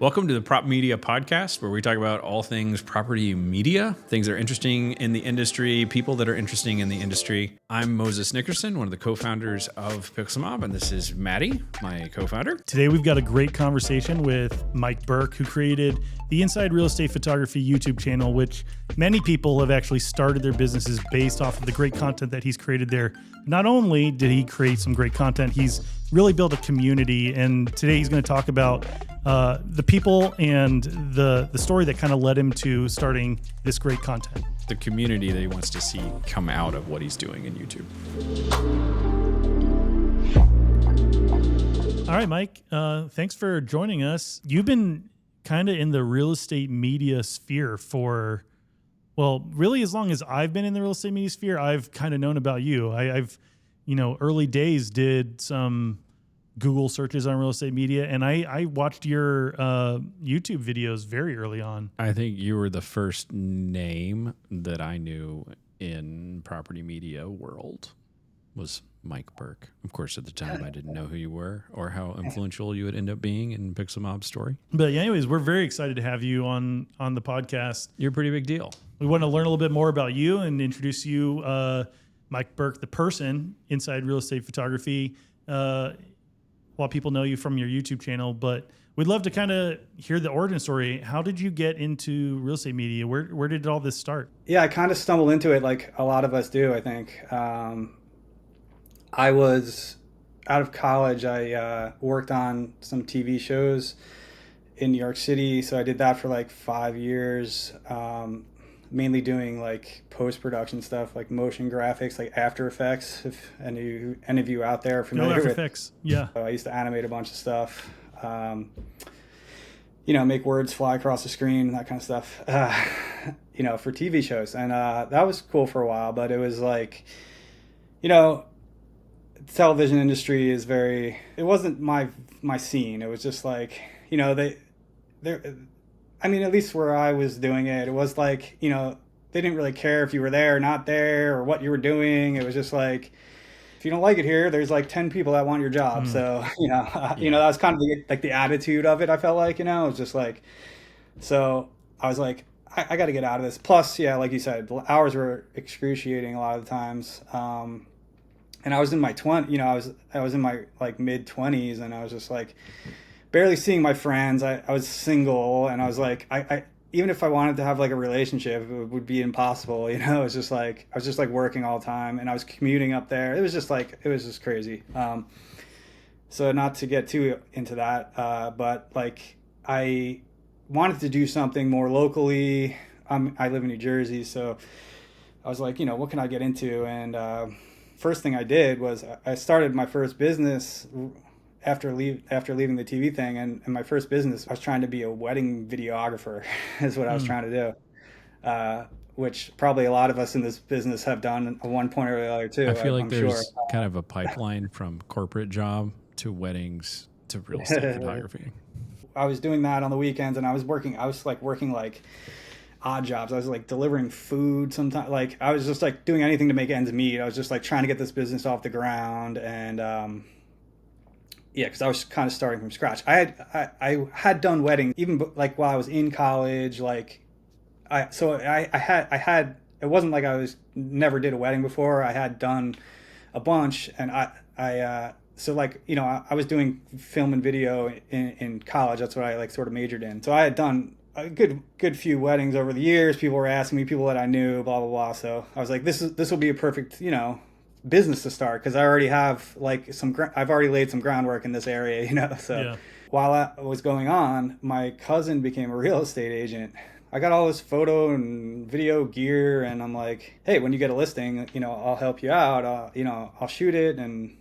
Welcome to the Prop Media Podcast, where we talk about all things property media, things that are interesting in the industry, people that are interesting in the industry. I'm Moses Nickerson, one of the co-founders of Pixelmob, and this is Maddie, my co-founder. Today we've got a great conversation with Mike Burke, who created the Inside Real Estate Photography YouTube channel, which many people have actually started their businesses based off of the great content that he's created there. Not only did he create some great content, he's really built a community, and today he's going to talk about the people and the story that kind of led him to starting this great content. The community that he wants to see come out of what he's doing in YouTube. All right, Mike, thanks for joining us. You've been kind of in the real estate media sphere for, well, really as long as I've been in the real estate media sphere, I've kind of known about you. I've early days did some Google searches on real estate media, and I watched your YouTube videos very early on. I think you were the first name that I knew in property media world was Mike Burke. Of course, at the time, I didn't know who you were or how influential you would end up being in Pixelmob's story. But yeah, anyways, we're very excited to have you on the podcast. You're a pretty big deal. We want to learn a little bit more about you and introduce you, Mike Burke, the person, Inside Real Estate Photography, while people know you from your YouTube channel. But we'd love to kind of hear the origin story. How did you get into real estate media? Where did all this start? Yeah, I kind of stumbled into it like a lot of us do, I think. I was out of college. I worked on some TV shows in New York City. So I did that for like 5 years, mainly doing like post-production stuff, like motion graphics, like After Effects. If any of you out there are familiar After with Effects, yeah. I used to animate a bunch of stuff, make words fly across the screen, that kind of stuff, for TV shows. And that was cool for a while, but it was like, the television industry is it wasn't my scene. It was just like, at least where I was doing it, it was like, they didn't really care if you were there or not there or what you were doing. It was just like, if you don't like it here, there's like 10 people that want your job. So, that was kind of the attitude of it. I felt like, it was just like, so I was like, I got to get out of this. Plus, yeah, like you said, the hours were excruciating a lot of the times. And I was in my I was in my like mid 20s, and I was just like barely seeing my friends. I was single, and I was like, I even if I wanted to have like a relationship, it would be impossible. It was just like, I was just like working all the time, and I was commuting up there. It was just crazy. So not to get too into that, but like I wanted to do something more locally. I live in New Jersey, so I was like, what can I get into? And first thing I did was I started my first business after leaving the TV thing, and my first business, I was trying to be a wedding videographer is what I was trying to do, which probably a lot of us in this business have done at one point or the other too. I feel like I'm there's sure. kind of a pipeline from corporate job to weddings to real estate photography. I was doing that on the weekends, and I was working like odd jobs. I was like delivering food sometimes. Like I was just like doing anything to make ends meet. I was just like trying to get this business off the ground, and because I was kind of starting from scratch. I had done weddings even like while I was in college. Like I had it wasn't like I was never did a wedding before. I had done a bunch, and I was doing film and video in college. That's what I like sort of majored in. So I had done a good few weddings over the years. People were asking me, people that I knew, blah blah blah. So I was like, this will be a perfect business to start, because I already have like I've already laid some groundwork in this area. So yeah. While that was going on, my cousin became a real estate agent. I got all this photo and video gear, and I'm like, hey, when you get a listing, I'll help you out. I'll shoot it, and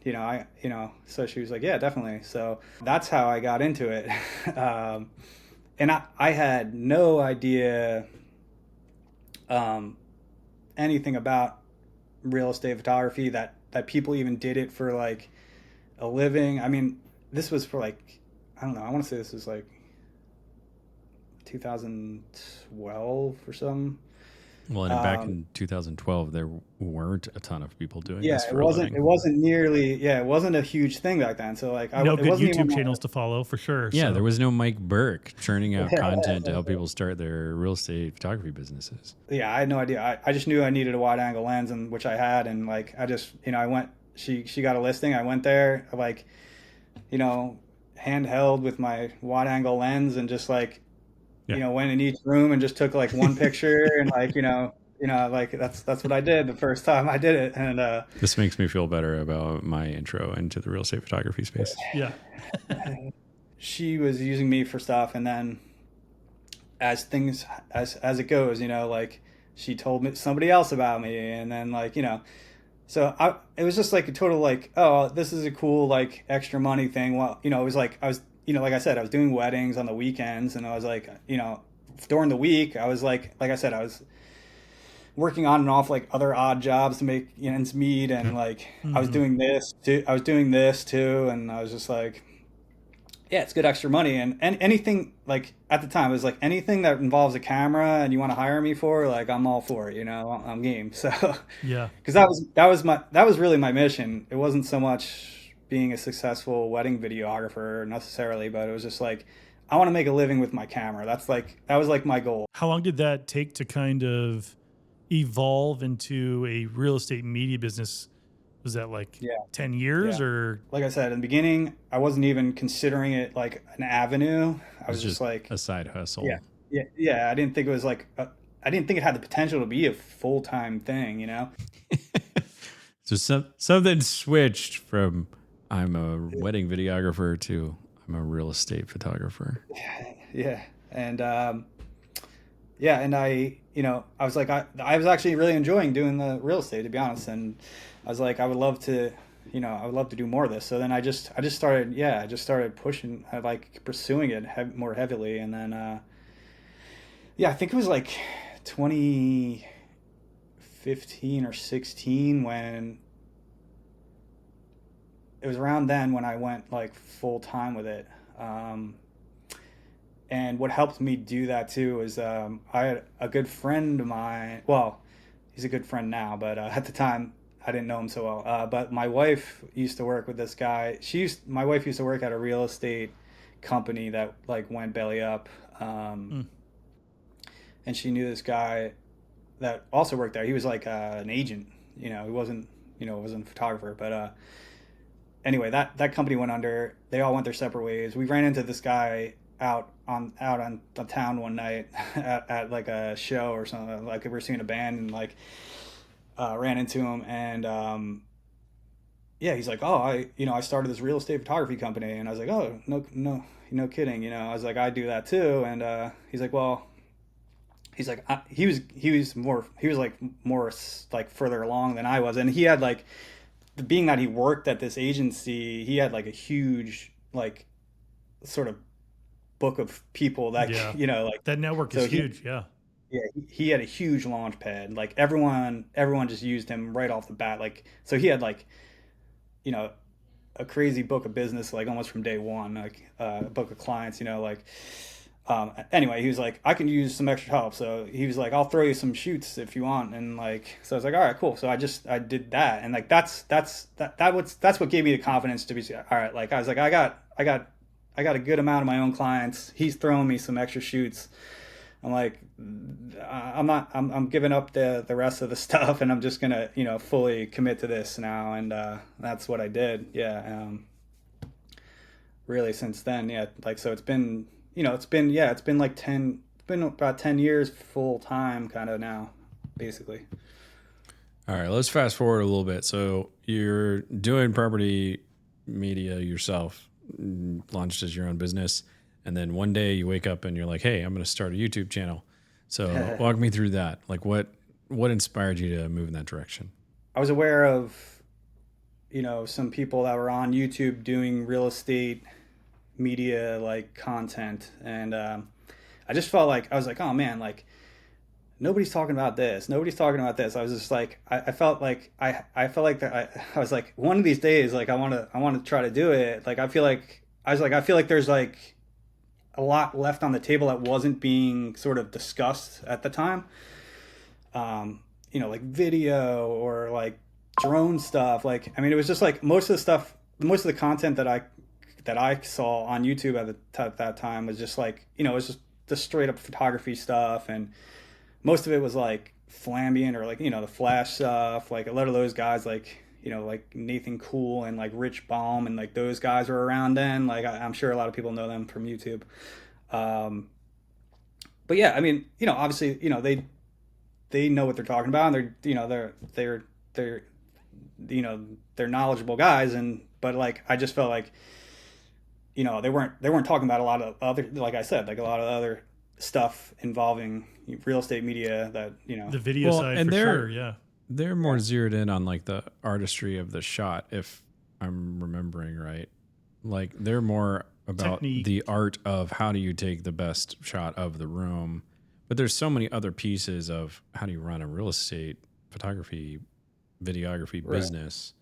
so she was like, yeah, definitely. So that's how I got into it. And I had no idea anything about real estate photography, that people even did it for like a living. I mean, this was for like, I don't know, I want to say this was like 2012 or something. Well, and back in 2012, there weren't a ton of people doing Yeah, this for a living. it wasn't a huge thing back then. So like, No it good wasn't YouTube even channels to follow for sure. Yeah, so. there was no Mike Burke churning out content to help people start their real estate photography businesses. Yeah, I had no idea. I just knew I needed a wide angle lens, and which I had, and like I just, I went. She got a listing. I went there, like, handheld with my wide angle lens, and just like, went in each room and just took like one picture, and like, like that's what I did the first time I did it, and This makes me feel better about my intro into the real estate photography space. Yeah. She was using me for stuff, and then as it goes, like she told me somebody else about me, and then like, so it was just like a total like, oh, this is a cool like extra money thing. Well, it was like I was, like I said, I was doing weddings on the weekends, and I was like, during the week, I was like I said, I was working on and off like other odd jobs to make ends meet, and like I was doing this too. And I was just like, yeah, it's good extra money, and anything like at the time it was like anything that involves a camera and you want to hire me for, like I'm all for it, I'm game. So Yeah. because that was really my mission. It wasn't so much being a successful wedding videographer necessarily, but it was just like I want to make a living with my camera. That was like my goal. How long did that take to kind of evolve into a real estate media business? Was that like 10 years or? Like I said, in the beginning, I wasn't even considering it like an avenue. I was just like a side hustle. Yeah. I didn't think it was like, I didn't think it had the potential to be a full-time thing, So something switched from I'm a wedding videographer to I'm a real estate photographer. Yeah. And, and I was like, I was actually really enjoying doing the real estate, to be honest. And I was like, I would love to do more of this. So then I just started pushing, like pursuing it more heavily. And then, I think it was like 2015 or 16 when it was around then when I went like full time with it. And what helped me do that too is I had a good friend of mine. Well, he's a good friend now, but at the time I didn't know him so well. But my wife used to work with this guy. My wife used to work at a real estate company that like went belly up, and she knew this guy that also worked there. He was like an agent. He wasn't a photographer, but anyway, that company went under. They all went their separate ways. We ran into this guy out on the town one night at like a show or something. Like we were seeing a band, and like ran into him, and he's like, oh, I started this real estate photography company, and I was like, oh, no kidding, I was like, I do that too, and he's like, well, he's like, he was like more like further along than I was, and he had like, being that he worked at this agency, he had like a huge like sort of book of people that like that network is huge. He had a huge launch pad. Like everyone just used him right off the bat. Like, so he had like, a crazy book of business, like almost from day one, like a book of clients, anyway, he was like, I can use some extra help. So he was like, I'll throw you some shoots if you want. And like, so I was like, all right, cool. So I did that. And like, that's what gave me the confidence to be, all right. Like, I was like, I got a good amount of my own clients. He's throwing me some extra shoots. I'm like, I'm giving up the rest of the stuff, and I'm just gonna, fully commit to this now. And that's what I did. Yeah. Really since then. Yeah. Like, so it's been about 10 years full time kind of now, basically. All right, let's fast forward a little bit. So you're doing property media yourself, launched as your own business. And then one day you wake up and you're like, hey, I'm going to start a YouTube channel. So walk me through that. Like what inspired you to move in that direction? I was aware of, some people that were on YouTube doing real estate media, like content. And I just felt like, I was like, oh man, like nobody's talking about this. Nobody's talking about this. I was just like, I felt like, I felt like that. I was like, one of these days, like I want to try to do it. Like, I feel like there's like a lot left on the table that wasn't being sort of discussed at the time. like video or like drone stuff. Like, I mean, it was just like most of the content that I saw on YouTube at that time was just like, it was just the straight up photography stuff. And most of it was like Flambian or like, the flash stuff. Like a lot of those guys, like, like Nathan Cool and like Rich Baum and like those guys were around then. Like I'm sure a lot of people know them from YouTube. But yeah, I mean, obviously, they know what they're talking about, and they're knowledgeable guys. But like, I just felt like, they weren't talking about a lot of other, like I said, like a lot of other stuff involving real estate media that, the video side, and for sure. Yeah. They're more zeroed in on like the artistry of the shot, if I'm remembering right. Like they're more about technique, the art of how do you take the best shot of the room. But there's so many other pieces of how do you run a real estate photography, videography business.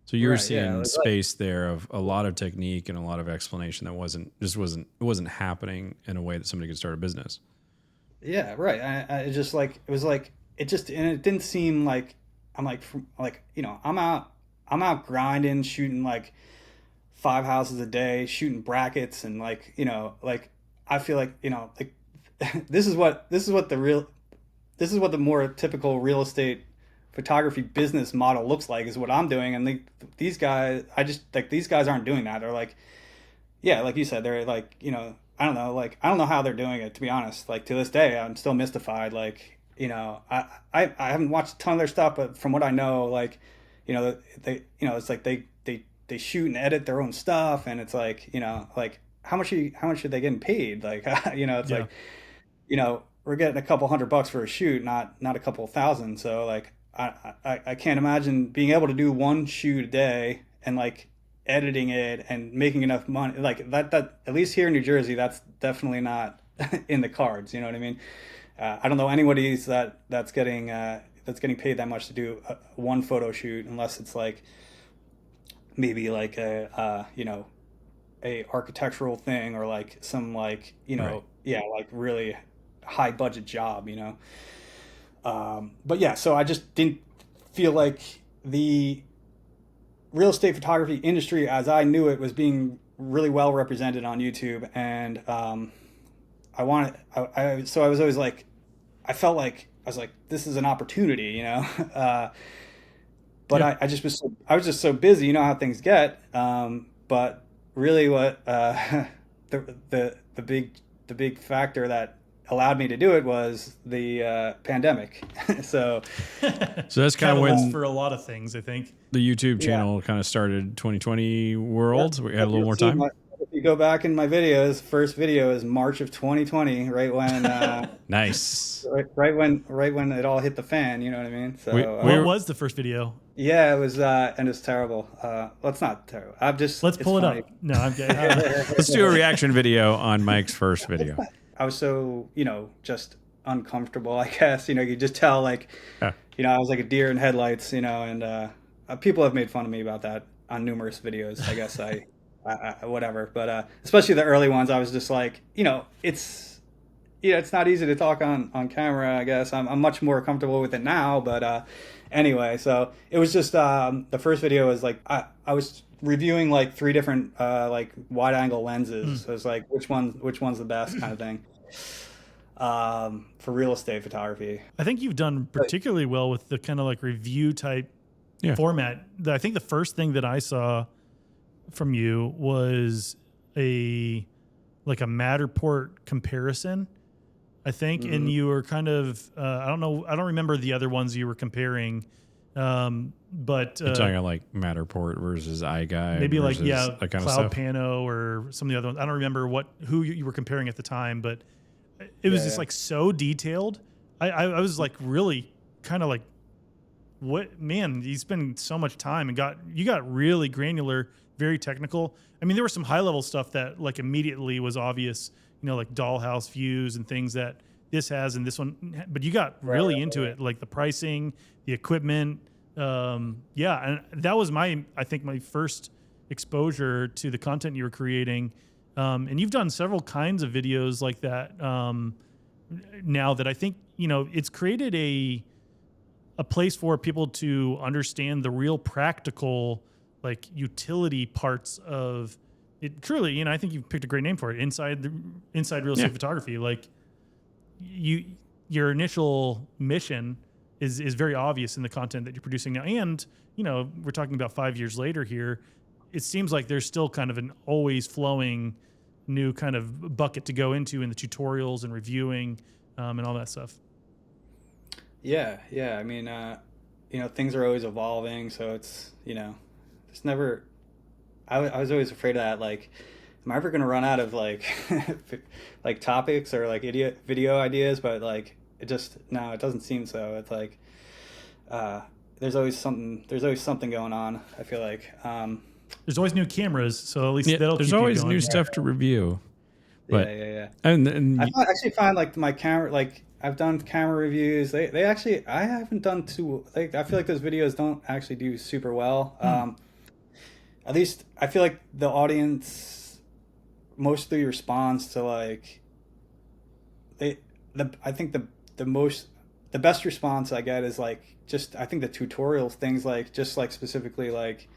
So you're seeing space there of a lot of technique and a lot of explanation that wasn't happening in a way that somebody could start a business. Yeah, right. I just like, it was like, and it didn't seem like I'm out grinding, shooting like 5 houses a day, shooting brackets, and like, like I feel like, like this is what the more typical real estate photography business model looks like, is what I'm doing. And these guys, these guys aren't doing that. They're like, yeah, like you said, they're like, I don't know how they're doing it, to be honest. Like to this day, I'm still mystified. Like, I haven't watched a ton of their stuff, but from what I know, like, they, it's like they shoot and edit their own stuff, and it's like, like how much are they getting paid? Like, it's like, we're getting a couple $100 for a shoot, not a couple thousand. So like, I can't imagine being able to do one shoot a day and like editing it and making enough money like that at least here in New Jersey, that's definitely not in the cards. You know what I mean? I don't know anybody that's getting paid that much to do one photo shoot, unless it's like maybe like a architectural thing, or like some like right. like really high budget job. But yeah, so I just didn't feel like the real estate photography industry as I knew it was being really well represented on YouTube. And so I was always like, I felt like I was like, this is an opportunity, but yeah. I was just so busy, how things get. But really what the big factor that allowed me to do it was the pandemic. So that's kind of when, for a lot of things, I think, the YouTube channel kind of started 2020 world. Yeah. We had a little more time. If you go back in my videos, first video is March of 2020, right when nice, right when it all hit the fan. You know what I mean? So what was the first video? Yeah, it was, and it's terrible. Well, it's not terrible. Let's pull it up. No, I'm kidding. Let's do a reaction video on Mike's first video. I was so, just uncomfortable, I guess. You just tell, like, I was like a deer in headlights, and people have made fun of me about that on numerous videos. I guess I whatever. But especially the early ones, I was just like, it's not easy to talk on camera, I guess. I'm much more comfortable with it now. But anyway, so it was just the first video was like, I was reviewing like 3 different like wide angle lenses. So it's like which one's the best kind of thing for real estate photography. I think you've done particularly well with the kind of like review type format. I think the first thing that I saw from you was a Matterport comparison, I think. And you were kind of I don't remember the other ones you were comparing. But you're talking about like Matterport versus iGuide, maybe like that kind Cloud of stuff. Pano or some of the other ones. I don't remember who you were comparing at the time, but it was just like so detailed. I was like really kind of like, what, man, you spend so much time and you got really granular, very technical. I mean, there was some high level stuff that like immediately was obvious, like dollhouse views and things that this has and this one, but you got really into it, like the pricing, the equipment. And that was I think my first exposure to the content you were creating. And you've done several kinds of videos like that now that I think it's created a place for people to understand the real practical, like, utility parts of it. Truly, I think you've picked a great name for it. Inside real estate photography. Like, your initial mission is very obvious in the content that you're producing now. And, we're talking about 5 years later here. It seems like there's still kind of an always flowing new kind of bucket to go into in the tutorials and reviewing and all that stuff. Yeah. I mean, things are always evolving, so it's, it's never. I was always afraid of that. Like, am I ever going to run out of like, like topics or like video ideas? But like, it doesn't seem so. It's like, there's always something going on. I feel like. There's always new cameras, so at least that'll there's keep always you going. new stuff to review. But, yeah. And I actually find like my camera, like I've done camera reviews. They actually, I haven't done too. Like, I feel like those videos don't actually do super well. At least I feel like the audience mostly responds to like I think the best response I get is like just, I think the tutorials things, like just like specifically like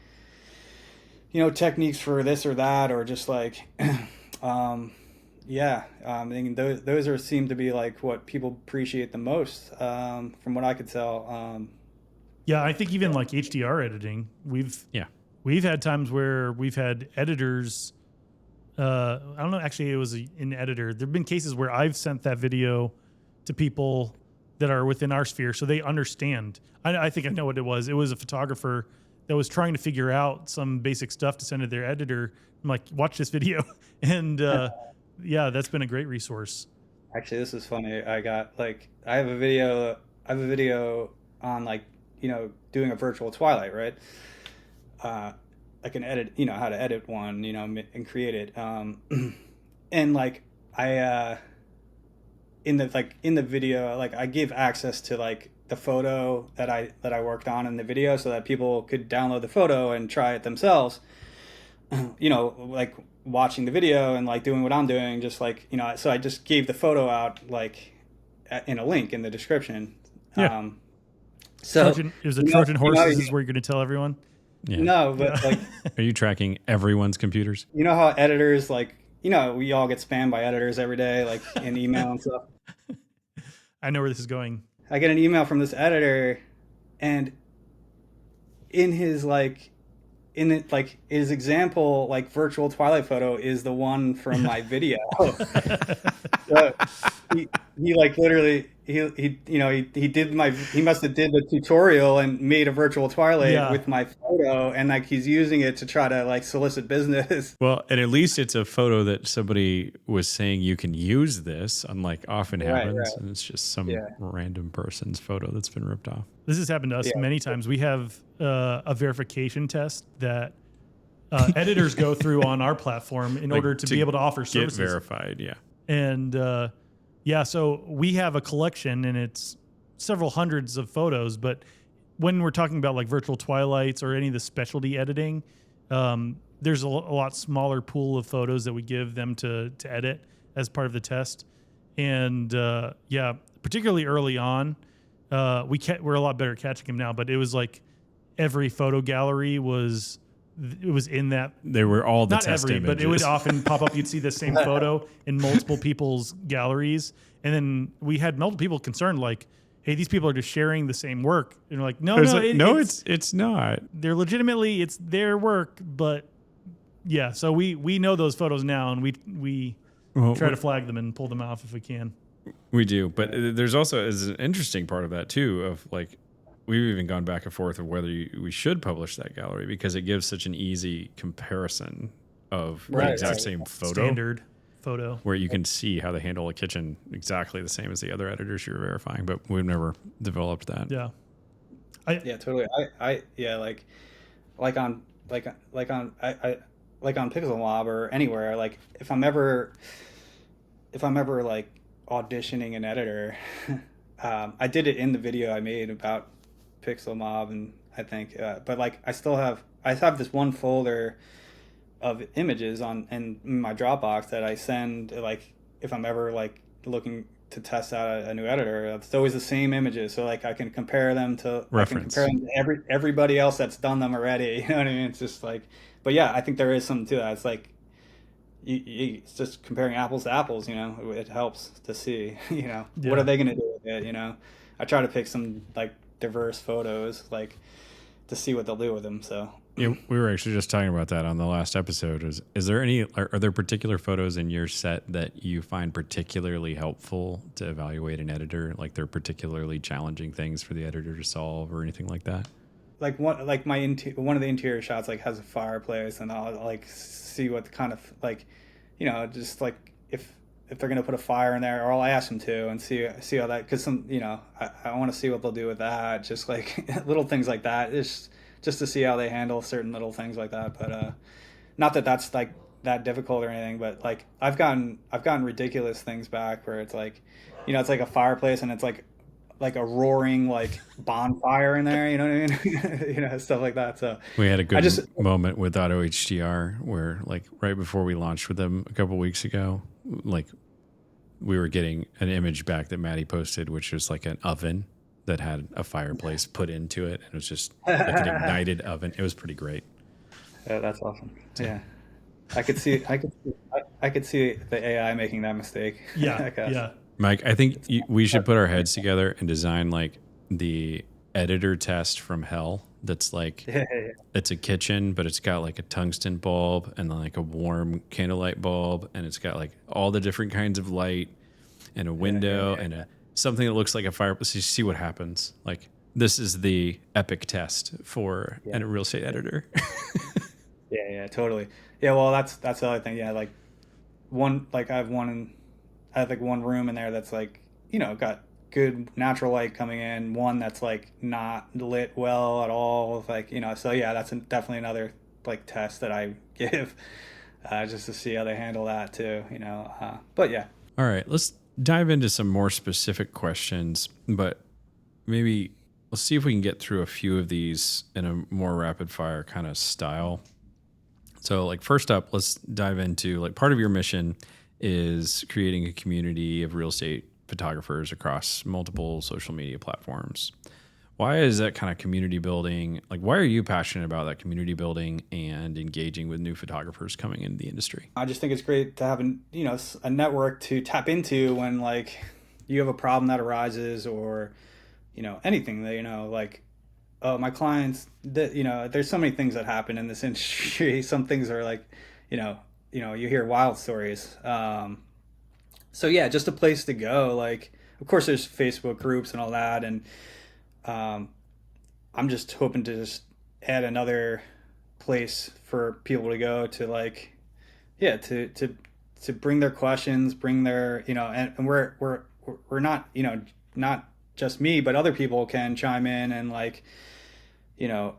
techniques for this or that, or just like I mean, those seem to be like what people appreciate the most, from what I could tell. I think even like HDR editing, we've had times where we've had editors. I don't know. Actually, it was an editor. There've been cases where I've sent that video to people that are within our sphere, so they understand. I think I know what it was. It was a photographer that was trying to figure out some basic stuff to send to their editor. I'm like, watch this video, and that's been a great resource. Actually, this is funny. I have a video on like doing a virtual twilight, right? I can edit, how to edit one, and create it. And like I in the video, like I give access to like the photo that I worked on in the video, so that people could download the photo and try it themselves. Like watching the video and like doing what I'm doing, just like so I just gave the photo out like in a link in the description. Yeah. So it was a Trojan horse. This is where you're going to tell everyone. Yeah. No, but like, are you tracking everyone's computers? You know how editors, like, we all get spammed by editors every day, like in email and stuff. I know where this is going. I get an email from this editor, and his example, like virtual twilight photo is the one from my video. So he like literally he must have did the tutorial and made a virtual twilight with my photo, and like he's using it to try to like solicit business. Well, and at least it's a photo that somebody was saying you can use this, unlike often happens, right. And it's just some random person's photo that's been ripped off. This has happened to us many times. We have a verification test that editors go through on our platform in order to be able to offer services. Get verified, yeah. And so we have a collection, and it's several hundreds of photos. But when we're talking about like virtual twilights or any of the specialty editing, there's a lot smaller pool of photos that we give them to edit as part of the test. And particularly early on, we're a lot better at catching them now. But it was like every photo gallery was in that. They were all the not test every, images. but it would often pop up. You'd see the same photo in multiple people's galleries, and then we had multiple people concerned, like, "Hey, these people are just sharing the same work." And we're like, "No, it's not. They're legitimately, it's their work." But yeah, so we know those photos now, and we try to flag them and pull them off if we can. We do, but there's also is an interesting part of that too, of like. We've even gone back and forth of whether we should publish that gallery, because it gives such an easy comparison of the exact same photo. Standard photo. Where you can see how they handle a kitchen exactly the same as the other editors you're verifying, but we've never developed that. Yeah. Totally. Like on Pixel Mob or anywhere, like if I'm ever like auditioning an editor, I did it in the video I made about Pixel Mob, and I think, but like I have this one folder of images in my Dropbox that I send, like if I'm ever like looking to test out a new editor. It's always the same images, so like I can compare them to Reference. everybody else that's done them already. You know what I mean? It's just like, but yeah, I think there is something to that. It's like it's just comparing apples to apples. You know, it helps to see. You know, what are they going to do with it? You know, I try to pick some like diverse photos, like to see what they'll do with them. So. Yeah, we were actually just talking about that on the last episode. Is there are there particular photos in your set that you find particularly helpful to evaluate an editor? Like they're particularly challenging things for the editor to solve or anything like that? Like one of the interior shots like has a fireplace, and I'll like see what kind of like, you know, just like if they're gonna put a fire in there, or I'll ask them to and see how that, because some, you know, I want to see what they'll do with that. Just like little things like that. It's just to see how they handle certain little things like that. But not that that's like that difficult or anything, but like I've gotten ridiculous things back where it's like, you know, it's like a fireplace and it's like a roaring like bonfire in there, you know what I mean? You know, stuff like that. So we had a good moment with Auto HDR where like right before we launched with them a couple weeks ago, like we were getting an image back that Maddie posted, which was like an oven that had a fireplace put into it. It was just like an ignited oven. It was pretty great. Yeah, that's awesome. Yeah. I could see the AI making that mistake. Yeah. Yeah. Mike, I think we should put our heads together and design like the editor test from hell. That's like, it's a kitchen, but it's got like a tungsten bulb and then like a warm candlelight bulb. And it's got like all the different kinds of light and a window and something that looks like a fireplace. You see what happens. Like this is the epic test for a real estate editor. Yeah, totally. Yeah, well, that's the other thing. Yeah, like I have one room in there that's like, you know, got good natural light coming in. One that's like not lit well at all. Like, you know, so yeah, that's definitely another like test that I give just to see how they handle that too. You know, but yeah. All right, let's dive into some more specific questions, but maybe let's see if we can get through a few of these in a more rapid fire kind of style. So like first up, let's dive into like part of your mission is creating a community of real estate photographers across multiple social media platforms. Why is that kind of community building? Like, why are you passionate about that community building and engaging with new photographers coming into the industry? I just think it's great to have a network to tap into when like you have a problem that arises, or, you know, anything that, you know, like, oh, my clients, that, you know, there's so many things that happen in this industry. Some things are like, you know, you hear wild stories. So yeah, just a place to go. Like, of course there's Facebook groups and all that. And, I'm just hoping to just add another place for people to go to, like, yeah, to bring their questions, bring their, you know, and we're not, you know, not just me, but other people can chime in and, like, you know,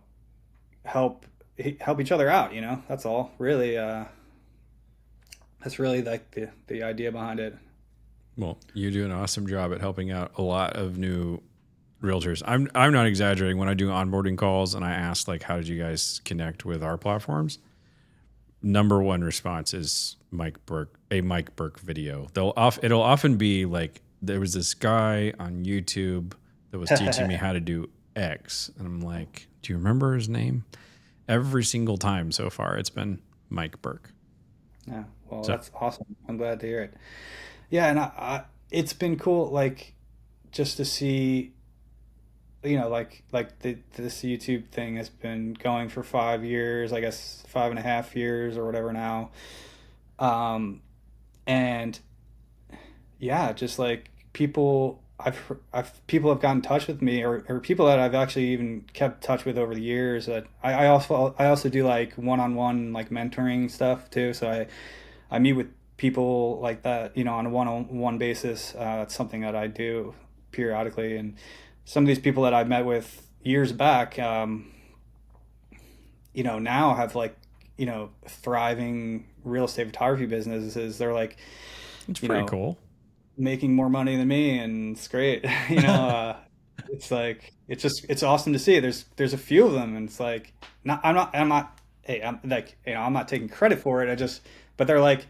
help each other out, you know. That's all really. That's really like the idea behind it. Well, you do an awesome job at helping out a lot of new realtors. I'm not exaggerating when I do onboarding calls and I ask like, how did you guys connect with our platforms? Number one response is Mike Burke, a Mike Burke video. It'll often be like, there was this guy on YouTube that was teaching me how to do X. And I'm like, do you remember his name? Every single time so far, it's been Mike Burke. Yeah. Well, that's awesome. I'm glad to hear it. Yeah. And it's been cool. Like, just to see, you know, like this YouTube thing has been going for 5 years, I guess 5.5 years or whatever now. And yeah, just like people people have gotten in touch with me, or people that I've actually even kept touch with over the years. That I also do like one-on-one like mentoring stuff too. So I meet with people like that, you know, on a one-on-one basis. That's something that I do periodically. And some of these people that I've met with years back, you know, now have like, you know, thriving real estate photography businesses. They're like, it's pretty cool, making more money than me, and it's great. You know, it's like, it's awesome to see. There's a few of them, and it's like, I'm not, hey, I'm like, you know, I'm not taking credit for it. But they're like,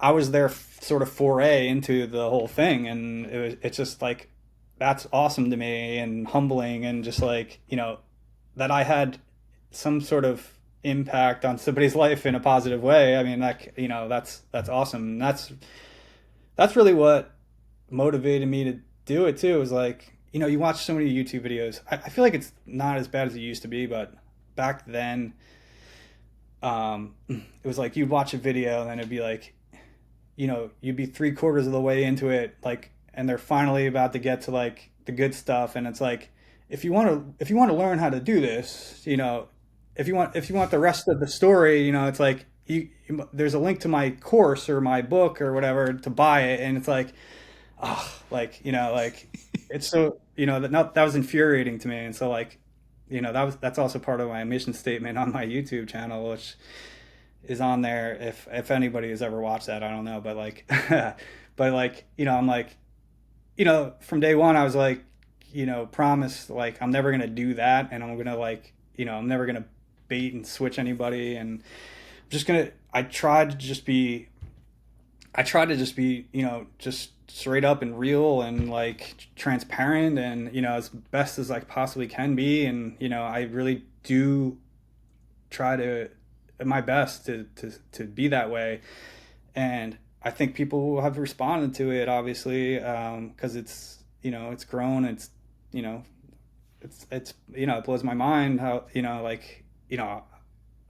I was their sort of foray into the whole thing, and it's just like that's awesome to me and humbling, and just like, that I had some sort of impact on somebody's life in a positive way. I mean, like, that's awesome. And that's really what motivated me to do it too. Is like, you watch so many YouTube videos. I feel like it's not as bad as it used to be, but back then, it was like you'd watch a video and then it'd be like, you'd be 3/4 of the way into it, like, and they're finally about to get to like the good stuff, and it's like, if you want to learn how to do this, if you want the rest of the story, it's like there's a link to my course or my book or whatever to buy it, and it's like, oh, like, like it's so, that was infuriating to me, and so like, that's also part of my mission statement on my YouTube channel, which is on there. If anybody has ever watched that, I don't know, but like, I'm like, from day one, I was like, promise, like, I'm never gonna do that, and I'm gonna like, I'm never gonna bait and switch anybody, and I'm just gonna. I tried to just be, just straight up and real and like transparent, and as best as I possibly can be, and I really do try to my best to be that way, and I think people have responded to it, obviously, because it's it's grown, it's it blows my mind how like I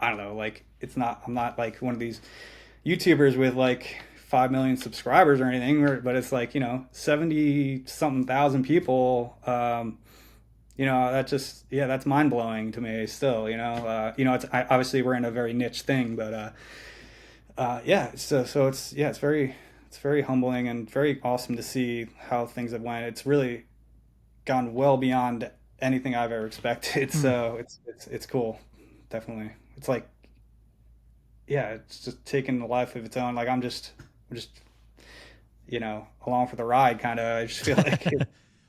don't know, like I'm not like one of these YouTubers with like 5 million subscribers or anything, but it's like 70 something thousand people. That just, that's mind blowing to me still. It's obviously we're in a very niche thing, but so it's very humbling and very awesome to see how things have went. It's really gone well beyond anything I've ever expected. So it's cool, definitely. It's like, it's just taking a life of its own. Like I'm just along for the ride, kind of. I just feel like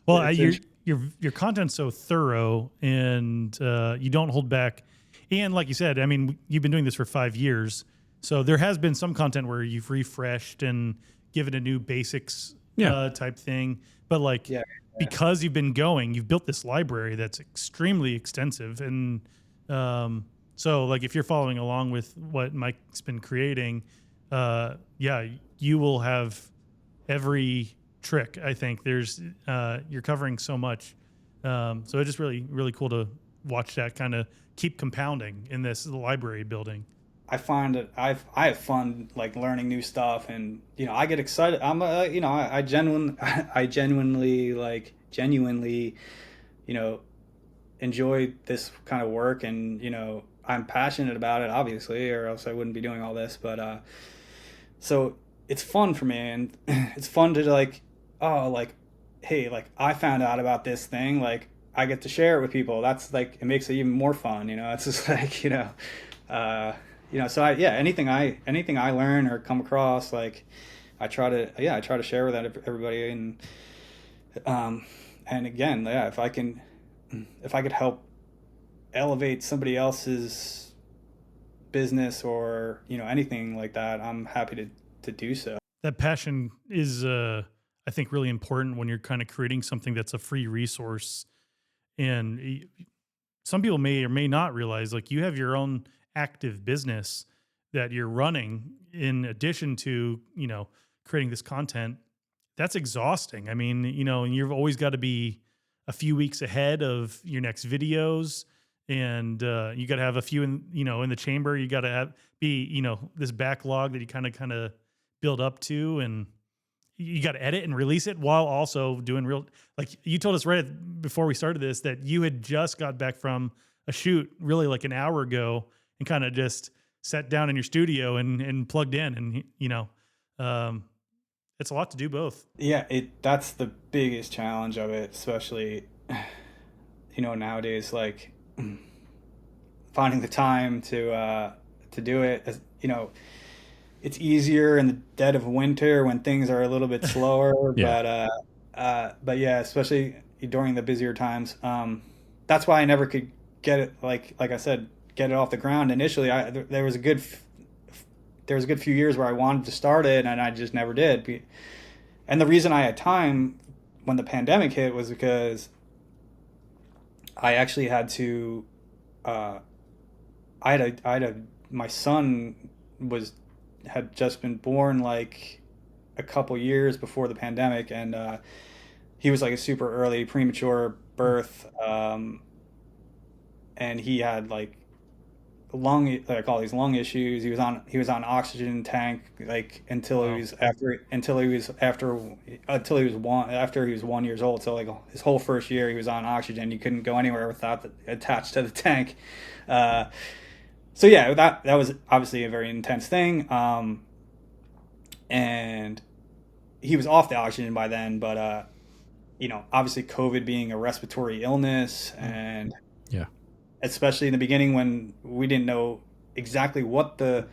well, your content's so thorough, and you don't hold back. And like you said, I mean, you've been doing this for 5 years, so there has been some content where you've refreshed and given a new basics type thing. But like, because you've been going, you've built this library that's extremely extensive, and so like if you're following along with what Mike's been creating, you will have every trick. I think there's you're covering so much, so it's just really, really cool to watch that kind of keep compounding in this library building. I find that I have fun like learning new stuff, and I get excited. I'm I genuinely enjoy this kind of work, and I'm passionate about it, obviously, or else I wouldn't be doing all this. But so it's fun for me, and it's fun to like, oh, like, hey, like I found out about this thing, like I get to share it with people. That's like, it makes it even more fun. It's just like, so anything I learn or come across, like I try to share with everybody, and again, if I could help elevate somebody else's business or anything like that, I'm happy to do so. That passion is I think really important when you're kind of creating something that's a free resource, and some people may or may not realize, like, you have your own active business that you're running in addition to creating this content. That's exhausting. I mean, and you've always got to be a few weeks ahead of your next videos, and you got to have a few in the chamber. You got to be this backlog that you kind of build up to, and you got to edit and release it while also doing real. Like you told us right before we started this that you had just got back from a shoot really like an hour ago, and kind of just sat down in your studio and plugged in, and it's a lot to do both. Yeah, that's the biggest challenge of it, especially nowadays, like finding the time to do it. It's easier in the dead of winter when things are a little bit slower, but yeah, especially during the busier times. That's why I never could get it, like I said, get it off the ground initially. There was a good there was a good few years where I wanted to start it and I just never did. And the reason I had time when the pandemic hit was because I actually had to, my son had just been born like a couple years before the pandemic, and he was like a super early premature birth, and he had like all these lung issues. He was on oxygen tank like until he was 1 years old. So like his whole first year he was on oxygen. You couldn't go anywhere without attached to the tank. So yeah, that was obviously a very intense thing. And he was off the oxygen by then, but obviously COVID being a respiratory illness, and yeah, especially in the beginning when we didn't know exactly what the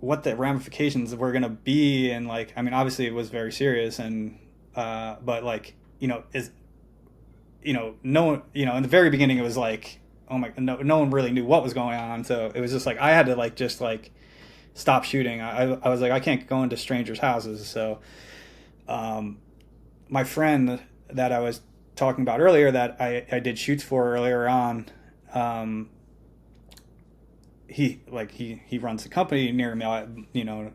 ramifications were going to be. And like, I mean, obviously it was very serious, and but like, no one, in the very beginning it was like, oh my, no one really knew what was going on. So it was just like, I had to like, just like stop shooting. I was like, I can't go into strangers' houses. So my friend that I was talking about earlier that I did shoots for earlier on, he runs a company near me,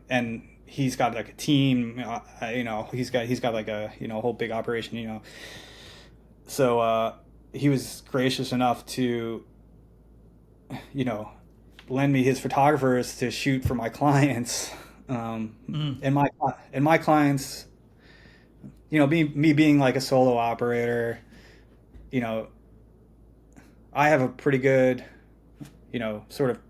and he's got like a team, he's got like a, whole big operation, so he was gracious enough to, lend me his photographers to shoot for my clients, and my clients, being like a solo operator, I have a pretty good, sort of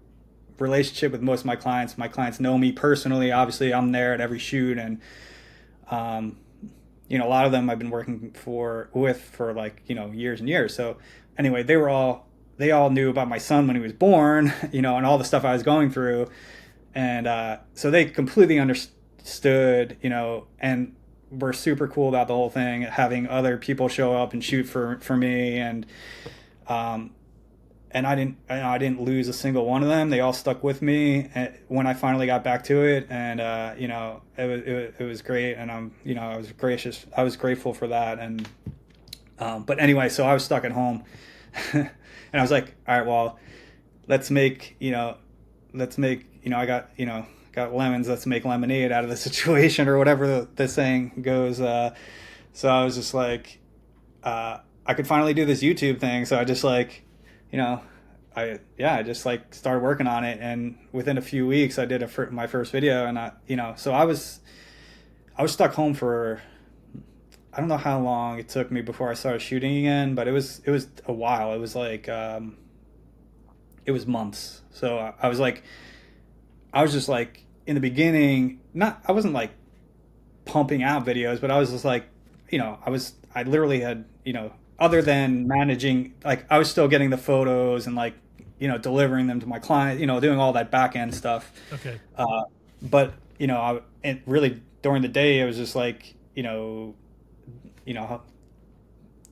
relationship with most of my clients. My clients know me personally. Obviously, I'm there at every shoot, and a lot of them I've been working with for like years and years. So anyway, they all knew about my son when he was born, and all the stuff I was going through, and so they completely understood, and were super cool about the whole thing, having other people show up and shoot for me, and I didn't lose a single one of them. They all stuck with me when I finally got back to it, and it was great, and I was grateful for that, and but anyway, so I was stuck at home, and I was like, all right, well, let's make I got lemons, let's make lemonade out of the situation, or whatever the saying goes. So I was just like, I could finally do this YouTube thing. So I just like, I just like started working on it, and within a few weeks I did my first video, and so I was stuck home for, I don't know how long it took me before I started shooting again, but it was a while. It was like, it was months. So I was just like, in the beginning, I wasn't like pumping out videos, but I was just like, I literally had, other than managing, like I was still getting the photos and like, delivering them to my client, doing all that back end stuff. Okay. But, and really during the day, it was just like,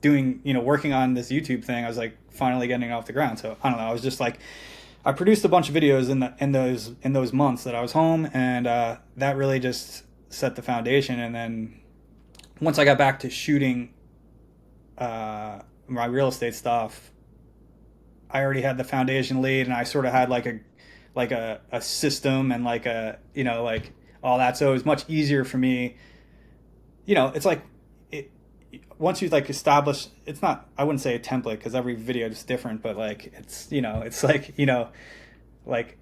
doing, working on this YouTube thing. I was like finally getting off the ground. So I don't know. I was just like, I produced a bunch of videos in those months that I was home, and that really just set the foundation. And then once I got back to shooting my real estate stuff, I already had the foundation laid, and I sort of had like a system and like like all that. So it was much easier for me. It's like once you like establish, it's not, I wouldn't say a template because every video is different, but like it's like like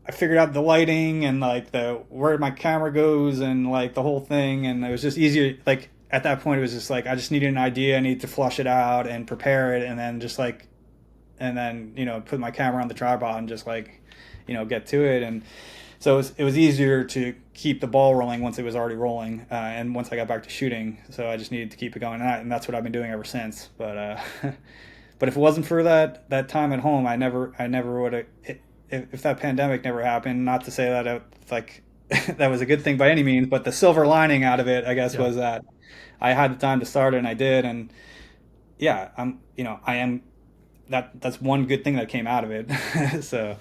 I figured out the lighting and like where my camera goes and like the whole thing, and it was just easier. Like at that point it was just like I just needed an idea, I needed to flush it out and prepare it, and then just like, and then put my camera on the tripod and just like get to it. And so it was easier to keep the ball rolling once it was already rolling, and once I got back to shooting. So I just needed to keep it going, and that's what I've been doing ever since. But but if it wasn't for that time at home, I never would have. If that pandemic never happened, not to say that that was a good thing by any means, but the silver lining out of it, I guess, was that I had the time to start it, and I did. And yeah, I am that's one good thing that came out of it. So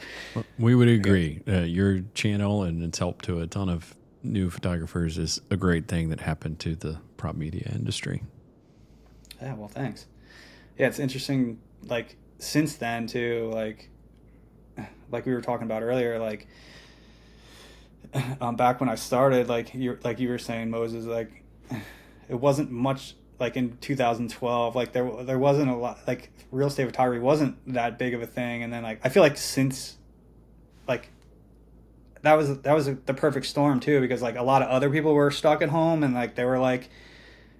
We would agree. Your channel and its help to a ton of new photographers is a great thing that happened to the prop media industry. yeah, well, thanks. Yeah, it's interesting. Like since then too, like we were talking about earlier, like back when I started, like you were saying, Moses, like it wasn't much like in 2012, like there wasn't a lot, like real estate photography wasn't that big of a thing. And then like I feel like since like that was the perfect storm too, because like a lot of other people were stuck at home, and like they were like,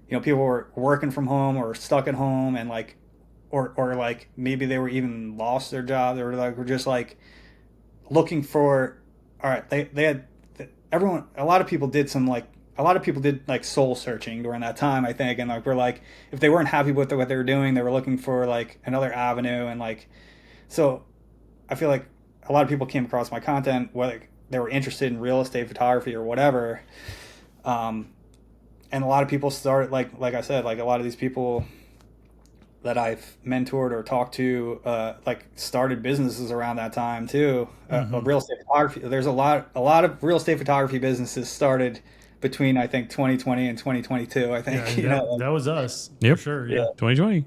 people were working from home or stuck at home, and like or like maybe they were even lost their job, they were like, were just like looking for, all right, they had everyone, a lot of people did like soul searching during that time, I think. And like we're like, if they weren't happy with what they were doing, they were looking for like another avenue. And like, so I feel like a lot of people came across my content, whether they were interested in real estate photography or whatever. And a lot of people started, like I said, like a lot of these people that I've mentored or talked to, like started businesses around that time too. Of real estate photography. There's a lot of real estate photography businesses started between, I think, 2020 and 2022. I think, Yeah, that was us. Yep. For sure. Yeah. 2020.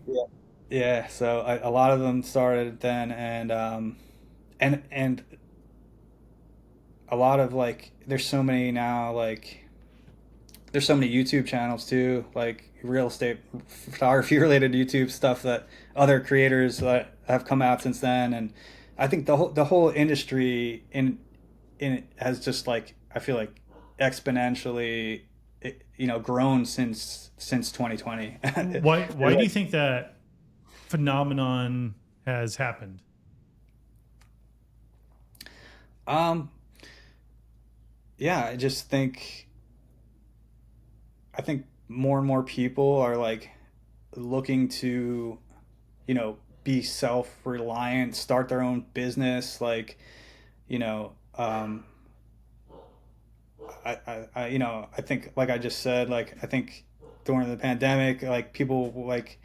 Yeah. So a lot of them started then, and a lot of like, there's so many now, like there's so many YouTube channels too, like real estate photography related YouTube stuff that other creators that have come out since then. And I think the whole industry in has just like, I feel like exponentially, grown since 2020. Why do you think that phenomenon has happened? Yeah, I think more and more people are like looking to, be self-reliant, start their own business. Like, I think, like I just said, like, I think during the pandemic, like people like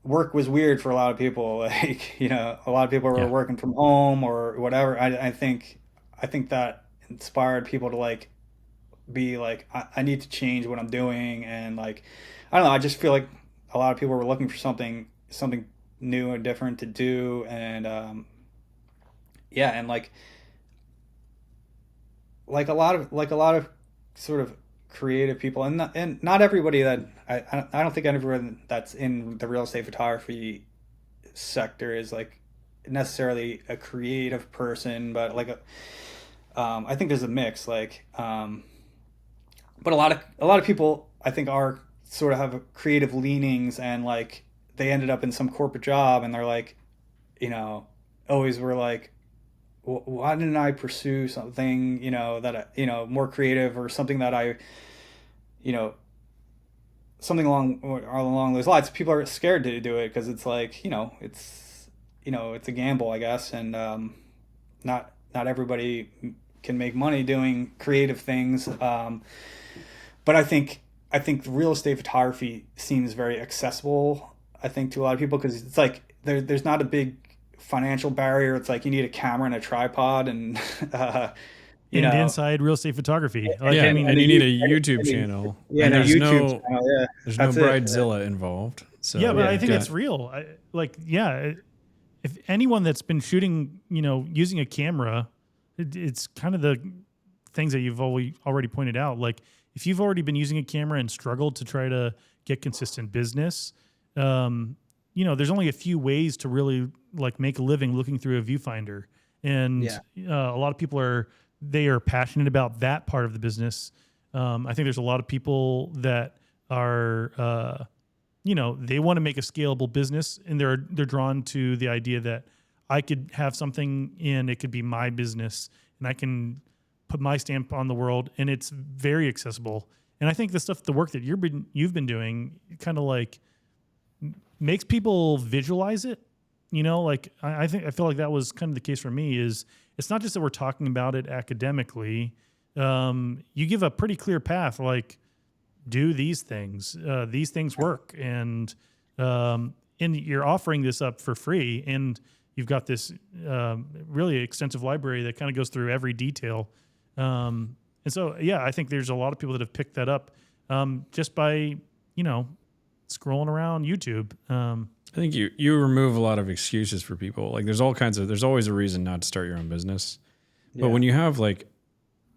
work was weird for a lot of people. Like, a lot of people were working from home or whatever. I think that inspired people to like be like, I need to change what I'm doing. And like, I don't know, I just feel like a lot of people were looking for something new and different to do. And and like a lot of sort of creative people, and not everybody that I don't think everyone that's in the real estate photography sector is like necessarily a creative person, but like I think there's a mix, like but a lot of people I think are sort of have creative leanings, and like they ended up in some corporate job, and they're like, always were like, why didn't I pursue something, that more creative, or something that I, something along those lines. People are scared to do it because it's like, it's a gamble, I guess, and not everybody can make money doing creative things. But I think the real estate photography seems very accessible, I think, to a lot of people, because it's like there's not a big financial barrier. It's like you need a camera and a tripod, and inside real estate photography. Like, Yeah, I mean, and you need a YouTube channel. Yeah, and a there's YouTube channel. Yeah, there's no that's it. Bridezilla involved. So yeah, but I think it's real. If anyone that's been shooting, using a camera, it's kind of the things that you've already pointed out. Like, if you've already been using a camera and struggled to try to get consistent business, there's only a few ways to really like make a living looking through a viewfinder. And a lot of people are passionate about that part of the business. I think there's a lot of people that are, they want to make a scalable business, and they're drawn to the idea that I could have something and it could be my business, and I can put my stamp on the world, and it's very accessible. And I think the work that you've been doing kind of like makes people visualize it. Like I feel like that was kind of the case for me. Is it's not just that we're talking about it academically. You give a pretty clear path, like do these things. These things work, and and you're offering this up for free, and you've got this really extensive library that kind of goes through every detail. And so, yeah, I think there's a lot of people that have picked that up just by, scrolling around YouTube. I think you remove a lot of excuses for people. Like there's always a reason not to start your own business. Yeah. But when you have like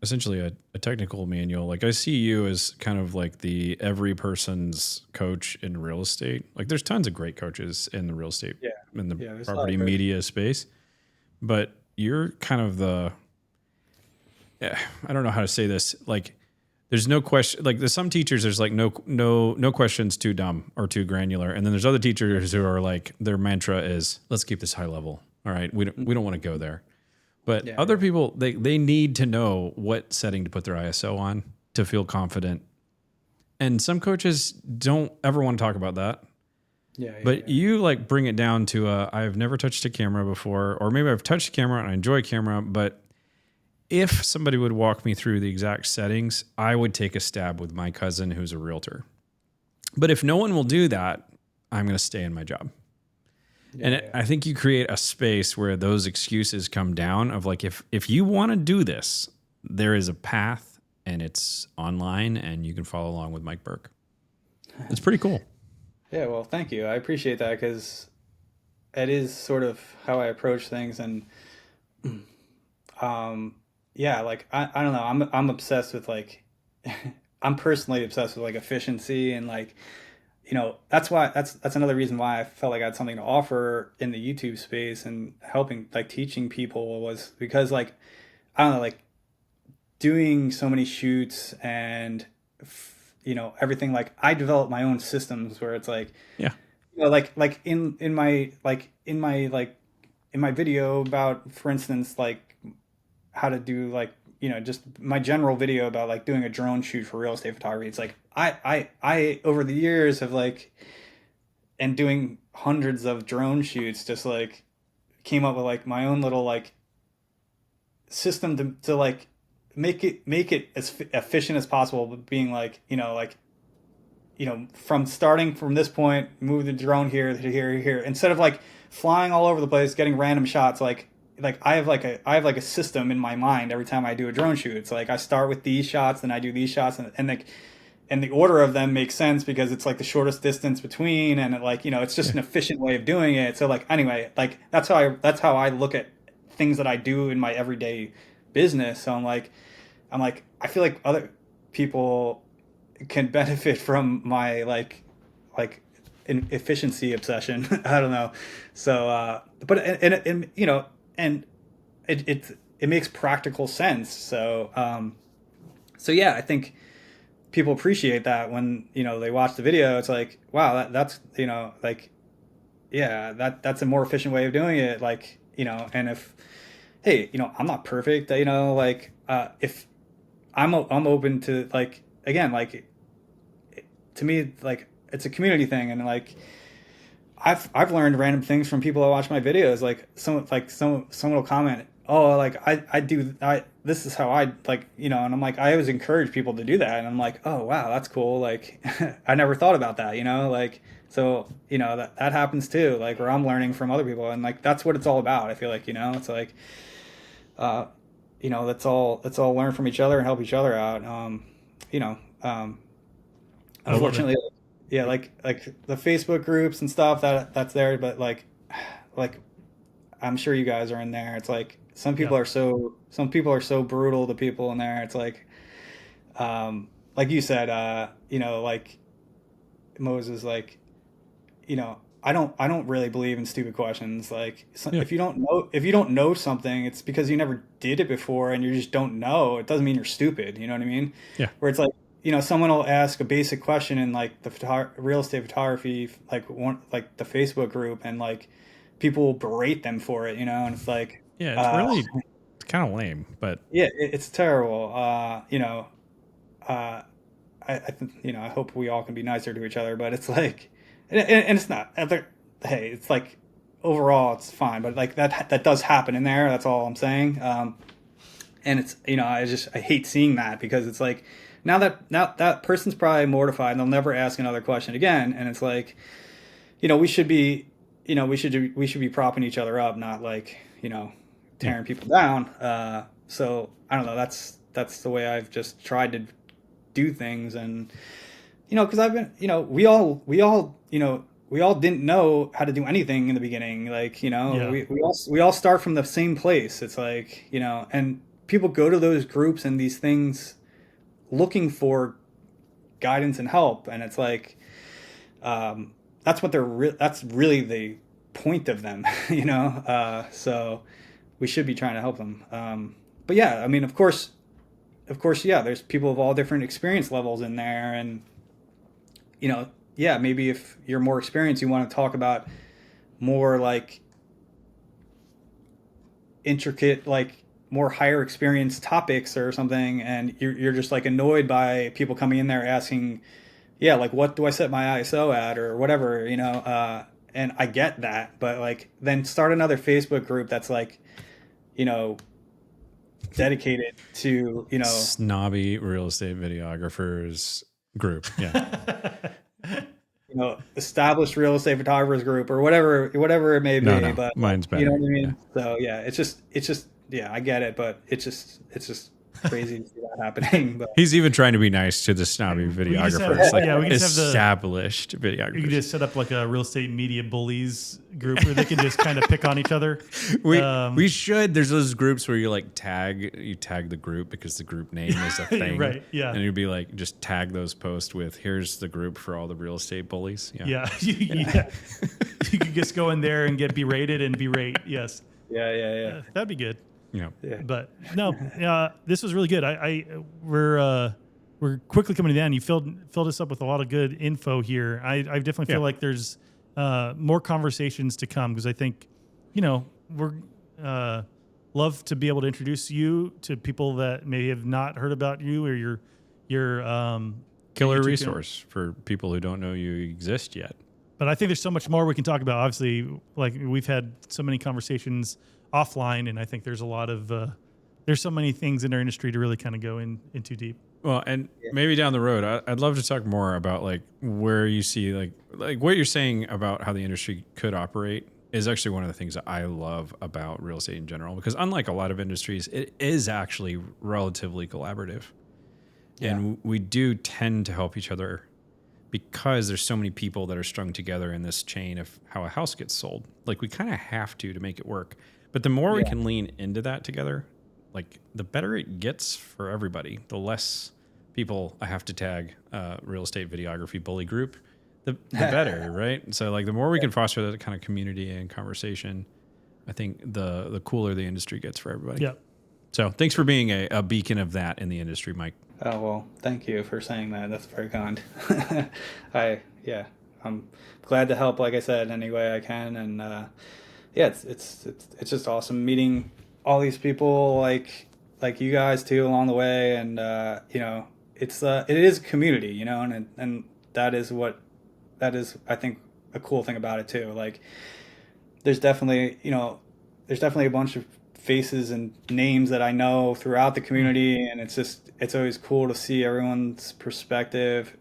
essentially a technical manual, like I see you as kind of like the every person's coach in real estate. Like there's tons of great coaches in the real estate, in the property media space, but you're kind of I don't know how to say this. Like there's no question, like there's some teachers, there's like no questions too dumb or too granular. And then there's other teachers who are like, their mantra is, let's keep this high level. All right. We don't want to go there. But other people, they need to know what setting to put their ISO on to feel confident. And some coaches don't ever want to talk about that. But you like bring it down to I've never touched a camera before, or maybe I've touched a camera and I enjoy camera, but if somebody would walk me through the exact settings, I would take a stab with my cousin who's a realtor. But if no one will do that, I'm going to stay in my job. I think you create a space where those excuses come down of like, if you want to do this, there is a path and it's online and you can follow along with Mike Burke. It's pretty cool. Yeah, well, thank you. I appreciate that because it is sort of how I approach things. And like I don't know, I'm obsessed with like I'm personally obsessed with like efficiency and like, that's another reason why I felt like I had something to offer in the YouTube space and helping like teaching people was because like I don't know, like doing so many shoots and everything, like I developed my own systems where it's like like in my video about, for instance, like how to do like just my general video about like doing a drone shoot for real estate photography. It's like I over the years have like and doing hundreds of drone shoots just like came up with like my own little like system to like make it as efficient as possible, but being like from starting from this point, move the drone here to here instead of like flying all over the place getting random shots. Like I have like a system in my mind every time I do a drone shoot. It's like I start with these shots, then I do these shots, and the order of them makes sense because it's like the shortest distance between, and it like it's just an efficient way of doing it. So like anyway, like that's how I look at things that I do in my everyday business. So I'm like I feel like other people can benefit from my like efficiency obsession. I don't know. So but and it makes practical sense. So yeah, I think people appreciate that when they watch the video. It's like, wow, that's that's a more efficient way of doing it. Like and if I'm not perfect. If I'm open to like again like to me like it's a community thing, and like I've learned random things from people that watch my videos. Like someone will comment, oh, like this is how I like, and I'm like, I always encourage people to do that. And I'm like, oh, wow, that's cool. Like I never thought about that, like, so, that happens too, like where I'm learning from other people. And like, that's what it's all about. I feel like, it's like, let's all learn from each other and help each other out. Unfortunately, yeah, like the Facebook groups and stuff that's there, but like I'm sure you guys are in there. It's like some people are so brutal to people in there. It's like you said, like Moses, like I don't really believe in stupid questions. Like if you don't know something, it's because you never did it before and you just don't know. It doesn't mean you're stupid. You know what I mean? Yeah. Where it's like, someone will ask a basic question in like the real estate photography, like the Facebook group, and like people will berate them for it, and it's like, it's kind of lame, but it's terrible. I hope we all can be nicer to each other, but it's like, and it's not. Hey, it's like overall it's fine, but like that does happen in there. That's all I'm saying. And it's I hate seeing that because it's like now that person's probably mortified and they'll never ask another question again. And it's like, we should be, we should be propping each other up, not like, tearing people down. So I don't know. That's the way I've just tried to do things. And, because I've been, we all didn't know how to do anything in the beginning. Like, we all start from the same place. It's like, and people go to those groups and these things looking for guidance and help. And it's like, that's what that's really the point of them, so we should be trying to help them. But yeah, I mean, of course, yeah, there's people of all different experience levels in there. And, yeah, maybe if you're more experienced, you want to talk about more like intricate, like more higher experience topics or something. And you're just like annoyed by people coming in there asking, yeah, like, what do I set my ISO at or whatever, and I get that, but like, then start another Facebook group that's like, dedicated to, snobby real estate videographers group. Yeah. Established real estate photographers group or whatever it may be. No, but mine's better. You know what I mean? Yeah. So yeah, it's just, yeah, I get it, but it's just crazy to see that happening. But he's even trying to be nice to the snobby videographers, we can just have established videographers. You can just set up like a real estate media bullies group where they can just kind of pick on each other. We should. There's those groups where you like tag the group because the group name is a thing, right? Yeah, and you'd be like, just tag those posts with, "Here's the group for all the real estate bullies." Yeah. Yeah. You could just go in there and get berated and berate. Yes. Yeah. That'd be good. Yeah. But no, this was really good. We're quickly coming to the end. You filled us up with a lot of good info here. I definitely feel like there's more conversations to come, because I think, we're love to be able to introduce you to people that may have not heard about you or your killer resource for people who don't know you exist yet. But I think there's so much more we can talk about. Obviously, like, we've had so many conversations offline, and I think there's a lot of there's so many things in our industry to really kind of go into deep. Well, and maybe down the road, I'd love to talk more about like where you see like what you're saying about how the industry could operate is actually one of the things that I love about real estate in general, because unlike a lot of industries, it is actually relatively collaborative. Yeah. And we do tend to help each other because there's so many people that are strung together in this chain of how a house gets sold. Like, we kind of have to make it work. But the more we can lean into that together, like, the better it gets for everybody. The less people I have to tag real estate videography bully group, the better, right? So, like, the more we can foster that kind of community and conversation, I think the cooler the industry gets for everybody. Yeah. So thanks for being a beacon of that in the industry, Mike. Oh, well, thank you for saying that. That's very kind. I'm glad to help, like I said, any way I can. And it's just awesome meeting all these people like you guys too along the way. And it is a community, and that is I think a cool thing about it too. Like, there's definitely a bunch of faces and names that I know throughout the community, and it's always cool to see everyone's perspective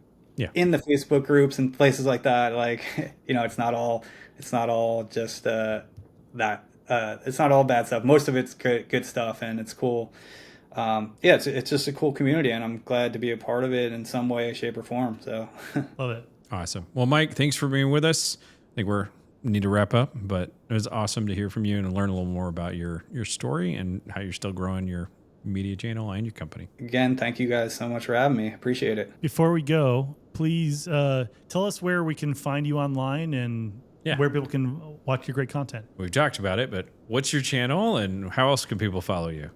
in the Facebook groups and places like that. Like, it's not all just that it's not all bad stuff. Most of it's good stuff, and it's cool. It's just a cool community, and I'm glad to be a part of it in some way, shape, or form. So love it. Awesome. Well, Mike, thanks for being with us. I think we need to wrap up, but it was awesome to hear from you and learn a little more about your story and how you're still growing your media channel and your company. Again, thank you guys so much for having me. Appreciate it. Before we go, please tell us where we can find you online and where people can watch your great content. We've talked about it, but what's your channel and how else can people follow you?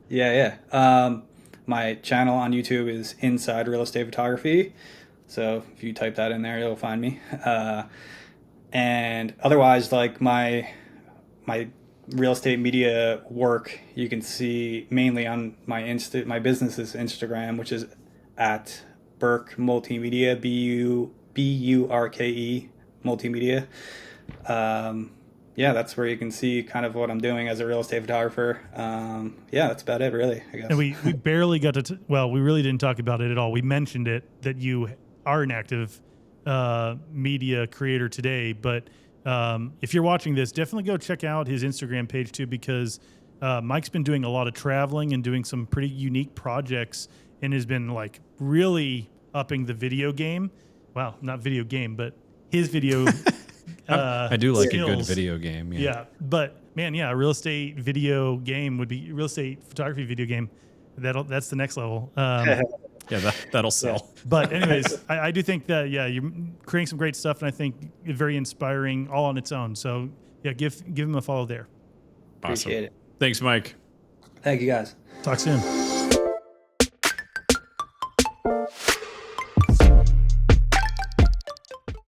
My channel on YouTube is Inside Real Estate Photography. So if you type that in there, you'll find me. And otherwise, like, my real estate media work, you can see mainly on my business's Instagram, which is at Burke Multimedia, Burke Multimedia. That's where you can see kind of what I'm doing as a real estate photographer. That's about it, really, I guess. And we barely got to, we really didn't talk about it at all. We mentioned it, that you are an active media creator today, but if you're watching this, definitely go check out his Instagram page too, because Mike's been doing a lot of traveling and doing some pretty unique projects and has been like really upping the video game. Well, not video game, but his video. I do like skills. a good video game. Yeah. But man, yeah, a real estate video game would be real estate photography video game. That's the next level. Yeah, that'll sell. But anyways, I do think that, yeah, you're creating some great stuff, and I think very inspiring all on its own. So yeah, give him a follow there. Awesome. Appreciate it. Thanks, Mike. Thank you, guys. Talk soon.